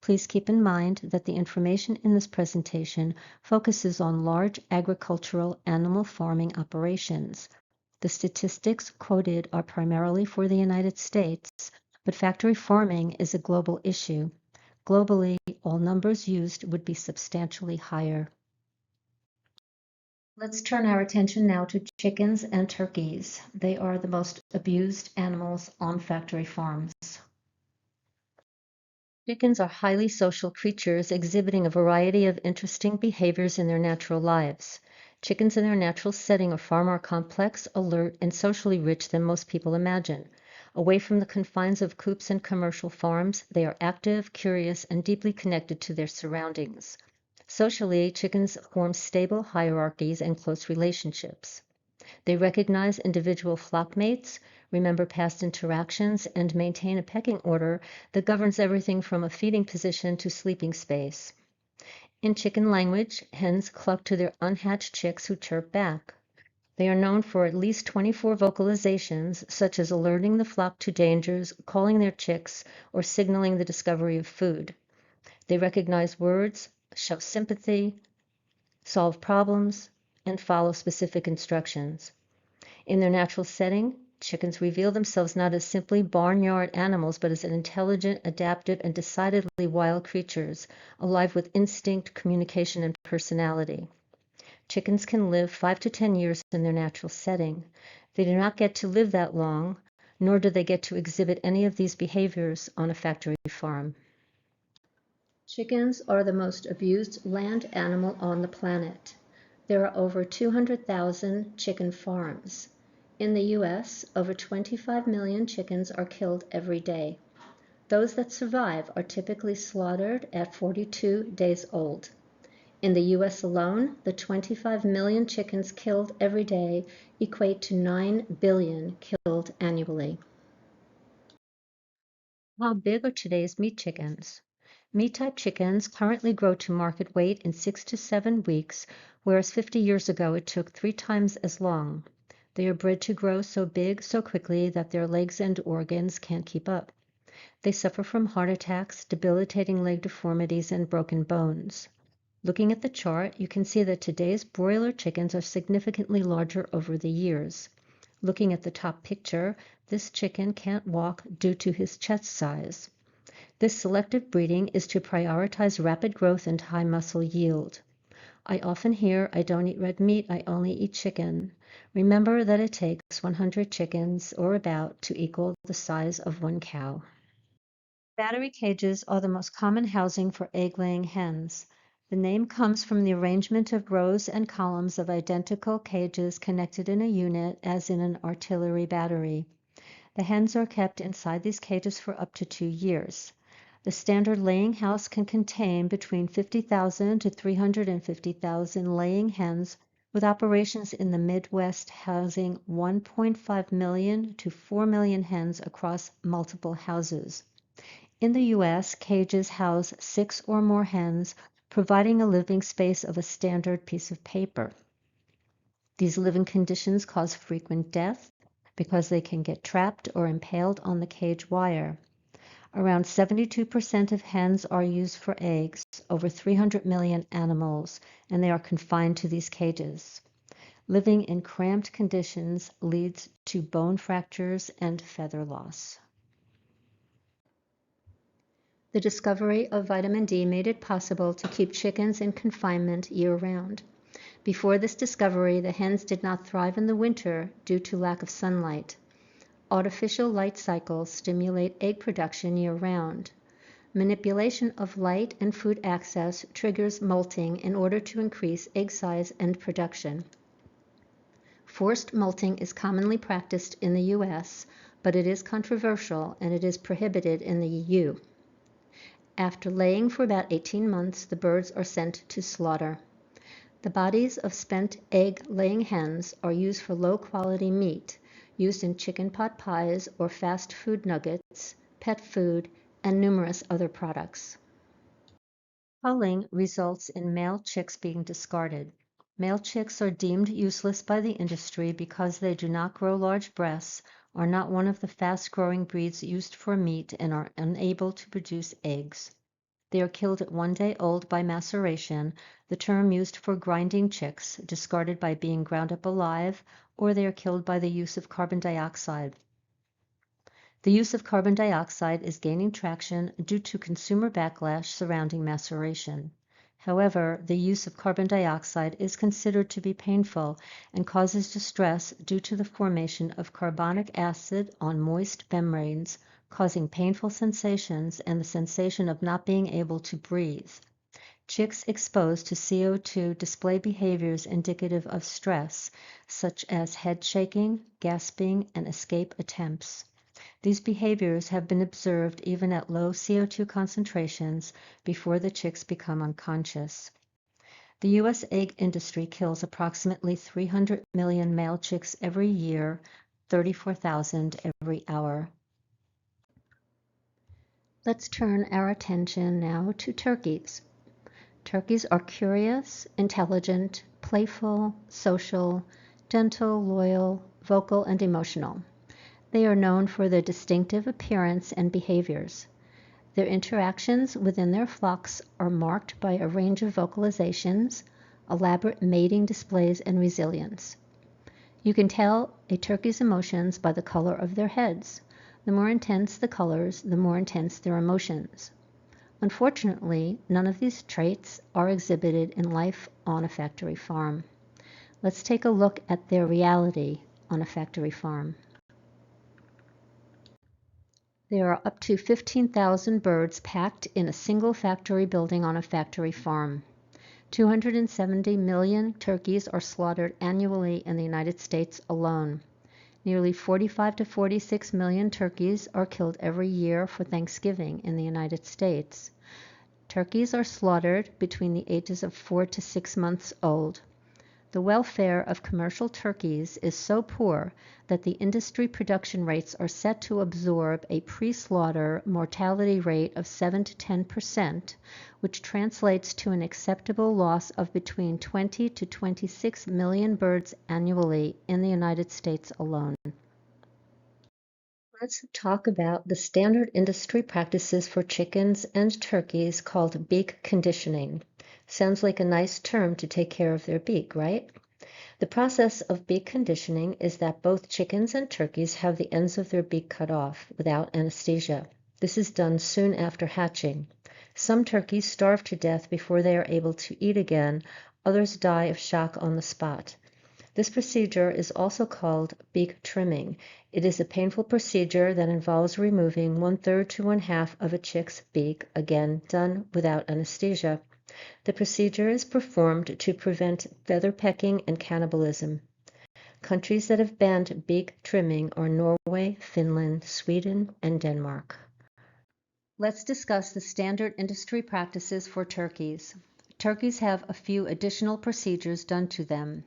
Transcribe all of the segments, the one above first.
Please keep in mind that the information in this presentation focuses on large agricultural animal farming operations. The statistics quoted are primarily for the United States, but factory farming is a global issue. Globally, all numbers used would be substantially higher. Let's turn our attention now to chickens and turkeys. They are the most abused animals on factory farms. Chickens are highly social creatures exhibiting a variety of interesting behaviors in their natural lives. Chickens in their natural setting are far more complex, alert, and socially rich than most people imagine. Away from the confines of coops and commercial farms, they are active, curious, and deeply connected to their surroundings. Socially, chickens form stable hierarchies and close relationships. They recognize individual flock mates, remember past interactions, and maintain a pecking order that governs everything from a feeding position to sleeping space. In chicken language, hens cluck to their unhatched chicks who chirp back. They are known for at least 24 vocalizations, such as alerting the flock to dangers, calling their chicks, or signaling the discovery of food. They recognize words, show sympathy, solve problems, and follow specific instructions. In their natural setting, chickens reveal themselves not as simply barnyard animals, but as intelligent, adaptive, and decidedly wild creatures, alive with instinct, communication, and personality. Chickens can live 5 to 10 years in their natural setting. They do not get to live that long, nor do they get to exhibit any of these behaviors on a factory farm. Chickens are the most abused land animal on the planet. There are over 200,000 chicken farms. In the U.S., over 25 million chickens are killed every day. Those that survive are typically slaughtered at 42 days old. In the U.S. alone, the 25 million chickens killed every day equate to 9 billion killed annually. How big are today's meat chickens? Meat-type chickens currently grow to market weight in 6 to 7 weeks, whereas 50 years ago it took 3 times as long. They are bred to grow so big so quickly that their legs and organs can't keep up. They suffer from heart attacks, debilitating leg deformities, and broken bones. Looking at the chart, you can see that today's broiler chickens are significantly larger over the years. Looking at the top picture, this chicken can't walk due to his chest size. This selective breeding is to prioritize rapid growth and high muscle yield. I often hear, "I don't eat red meat, I only eat chicken." Remember that it takes 100 chickens or about to equal the size of one cow. Battery cages are the most common housing for egg-laying hens. The name comes from the arrangement of rows and columns of identical cages connected in a unit as in an artillery battery. The hens are kept inside these cages for up to 2 years. The standard laying house can contain between 50,000 to 350,000 laying hens, with operations in the Midwest housing 1.5 million to 4 million hens across multiple houses. In the U.S., cages house 6 or more hens, providing a living space of a standard piece of paper. These living conditions cause frequent death because they can get trapped or impaled on the cage wire. Around 72% of hens are used for eggs, over 300 million animals, and they are confined to these cages. Living in cramped conditions leads to bone fractures and feather loss. The discovery of vitamin D made it possible to keep chickens in confinement year-round. Before this discovery, the hens did not thrive in the winter due to lack of sunlight. Artificial light cycles stimulate egg production year-round. Manipulation of light and food access triggers molting in order to increase egg size and production. Forced molting is commonly practiced in the U.S., but it is controversial and it is prohibited in the EU. After laying for about 18 months, the birds are sent to slaughter. The bodies of spent egg-laying hens are used for low-quality meat, used in chicken pot pies or fast food nuggets, pet food, and numerous other products. Culling results in male chicks being discarded. Male chicks are deemed useless by the industry because they do not grow large breasts, are not one of the fast-growing breeds used for meat, and are unable to produce eggs. They are killed at 1 day old by maceration, the term used for grinding chicks, discarded by being ground up alive, or they are killed by the use of carbon dioxide. The use of carbon dioxide is gaining traction due to consumer backlash surrounding maceration. However, the use of carbon dioxide is considered to be painful and causes distress due to the formation of carbonic acid on moist membranes, causing painful sensations and the sensation of not being able to breathe. Chicks exposed to CO2 display behaviors indicative of stress, such as head shaking, gasping, and escape attempts. These behaviors have been observed even at low CO2 concentrations before the chicks become unconscious. The U.S. egg industry kills approximately 300 million male chicks every year, 34,000 every hour. Let's turn our attention now to turkeys. Turkeys are curious, intelligent, playful, social, gentle, loyal, vocal, and emotional. They are known for their distinctive appearance and behaviors. Their interactions within their flocks are marked by a range of vocalizations, elaborate mating displays, and resilience. You can tell a turkey's emotions by the color of their heads. The more intense the colors, the more intense their emotions. Unfortunately, none of these traits are exhibited in life on a factory farm. Let's take a look at their reality on a factory farm. There are up to 15,000 birds packed in a single factory building on a factory farm. 270 million turkeys are slaughtered annually in the United States alone. Nearly 45 to 46 million turkeys are killed every year for Thanksgiving in the United States. Turkeys are slaughtered between the ages of 4 to 6 months old. The welfare of commercial turkeys is so poor that the industry production rates are set to absorb a pre-slaughter mortality rate of 7 to 10%, which translates to an acceptable loss of between 20 to 26 million birds annually in the United States alone. Let's talk about the standard industry practices for chickens and turkeys called beak conditioning. Sounds like a nice term to take care of their beak, right? The process of beak conditioning is that both chickens and turkeys have the ends of their beak cut off without anesthesia. This is done soon after hatching. Some turkeys starve to death before they are able to eat again, others die of shock on the spot. This procedure is also called beak trimming. It is a painful procedure that involves removing 1/3 to 1/2 of a chick's beak, again done without anesthesia. The procedure is performed to prevent feather pecking and cannibalism. Countries that have banned beak trimming are Norway, Finland, Sweden, and Denmark. Let's discuss the standard industry practices for turkeys. Turkeys have a few additional procedures done to them.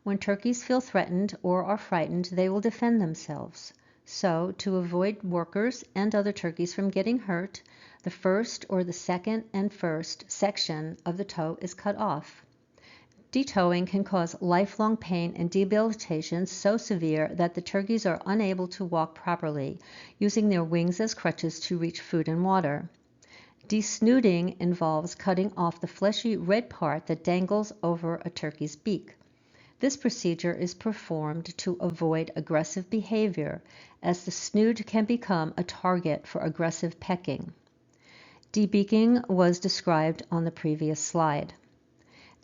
When turkeys feel threatened or are frightened, they will defend themselves. So, to avoid workers and other turkeys from getting hurt, the first or the second and first section of the toe is cut off. Detoeing can cause lifelong pain and debilitation so severe that the turkeys are unable to walk properly, using their wings as crutches to reach food and water. Desnooding involves cutting off the fleshy red part that dangles over a turkey's beak. This procedure is performed to avoid aggressive behavior, as the snood can become a target for aggressive pecking. Debeaking was described on the previous slide.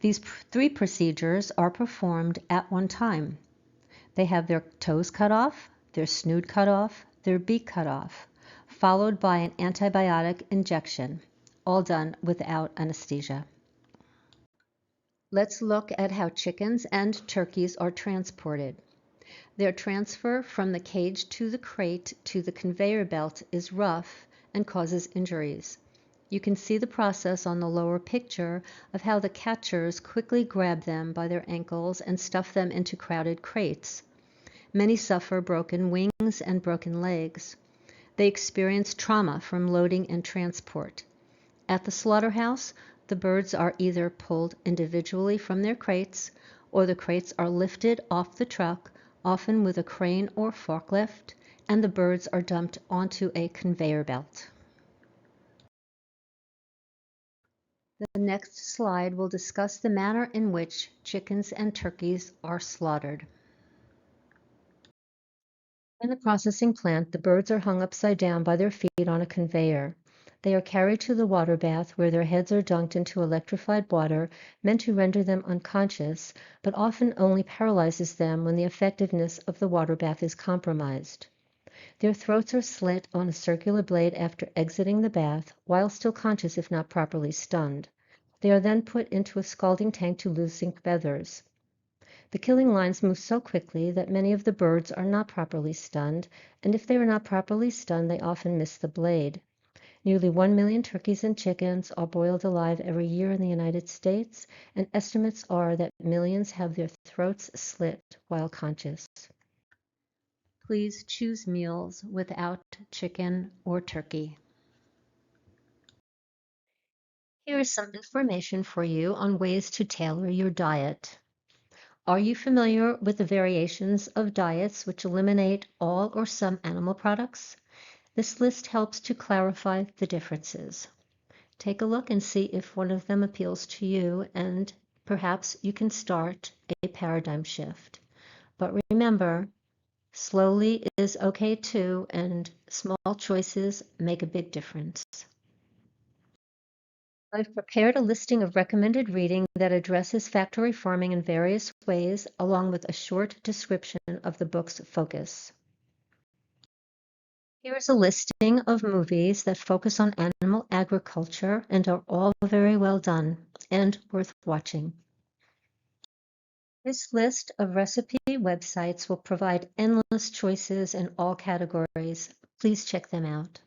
These three procedures are performed at one time. They have their toes cut off, their snood cut off, their beak cut off, followed by an antibiotic injection, all done without anesthesia. Let's look at how chickens and turkeys are transported. Their transfer from the cage to the crate to the conveyor belt is rough and causes injuries. You can see the process on the lower picture of how the catchers quickly grab them by their ankles and stuff them into crowded crates. Many suffer broken wings and broken legs. They experience trauma from loading and transport. At the slaughterhouse, the birds are either pulled individually from their crates, or the crates are lifted off the truck, often with a crane or forklift, and the birds are dumped onto a conveyor belt. The next slide will discuss the manner in which chickens and turkeys are slaughtered. In the processing plant, the birds are hung upside down by their feet on a conveyor. They are carried to the water bath where their heads are dunked into electrified water meant to render them unconscious, but often only paralyzes them when the effectiveness of the water bath is compromised. Their throats are slit on a circular blade after exiting the bath, while still conscious if not properly stunned. They are then put into a scalding tank to loosen feathers. The killing lines move so quickly that many of the birds are not properly stunned, and if they are not properly stunned, they often miss the blade. Nearly 1 million turkeys and chickens are boiled alive every year in the United States, and estimates are that millions have their throats slit while conscious. Please choose meals without chicken or turkey. Here is some information for you on ways to tailor your diet. Are you familiar with the variations of diets which eliminate all or some animal products? This list helps to clarify the differences. Take a look and see if one of them appeals to you, and perhaps you can start a paradigm shift. But remember, slowly is okay too, and small choices make a big difference. I've prepared a listing of recommended reading that addresses factory farming in various ways, along with a short description of the book's focus. Here is a listing of movies that focus on animal agriculture and are all very well done and worth watching. This list of recipe websites will provide endless choices in all categories. Please check them out.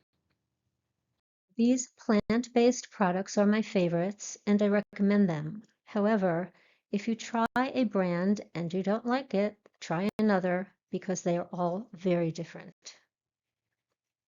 These plant-based products are my favorites, and I recommend them. However, if you try a brand and you don't like it, try another because they are all very different.